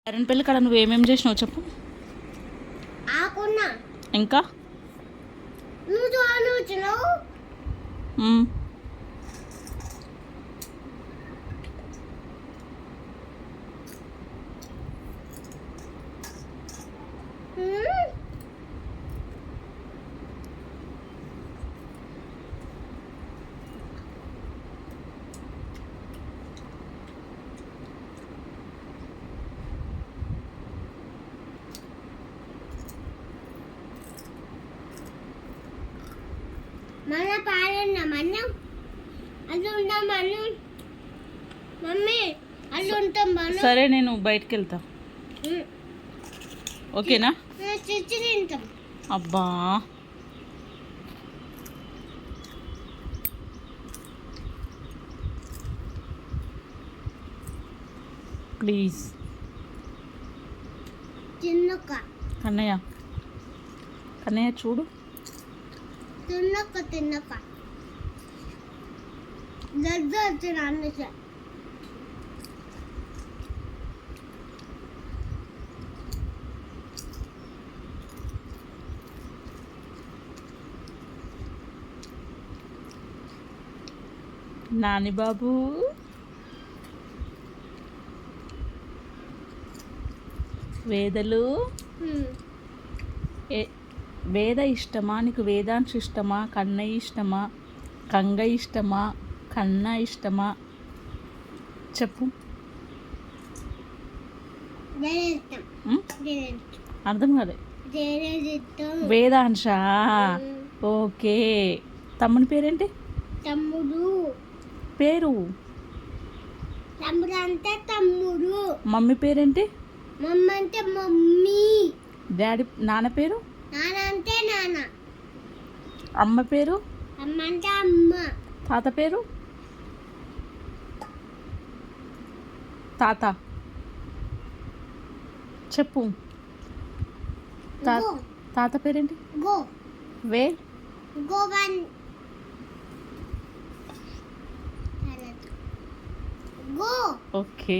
Current పెళ్ళి కాడ నువ్వు ఏమేమి చేసినావు చెప్పు. ఆకున్నా ఇంకా నువ్వు ఆలోచనవు మ్మ్. మన పాలన మనం అది ఉంటాం మనం మమ్మీ అది ఉంటాం మనం సరే నేను బయటికి వెళ్తా, ఓకేనా? చిచ్చి తింటాం. అబ్బా ప్లీజ్ తిన్నొక్క కన్నయ్య, కన్నయ్య చూడు. తిన్నొక్క జడ్జి వచ్చిన అన్నసా నాని బాబు వేదలు వేద ఇష్టమా నీకు? వేదాంశ ఇష్టమా? కన్నయ్య ఇష్టమా? కంగ ఇష్టమా? కన్న ఇష్టమా? చెప్పు. అర్థం కాలే. వేదాంశ, ఓకే. తమ్ముని పేరేంటి? తమ్ముడు పేరు తమ్ముడు అంటే తమ్ముడు. మమ్మీ పేరేంటి? మమ్మ అంటే మమ్మీ. డాడీ నాన్న పేరు? నాన్న అంటే నాన్న. అమ్మ పేరు? అమ్మ అంటే అమ్మ. తాత పేరు? తాత చెప్పు. గో తాత పేరేంటి? గో వే గోవన్ గో. ఓకే.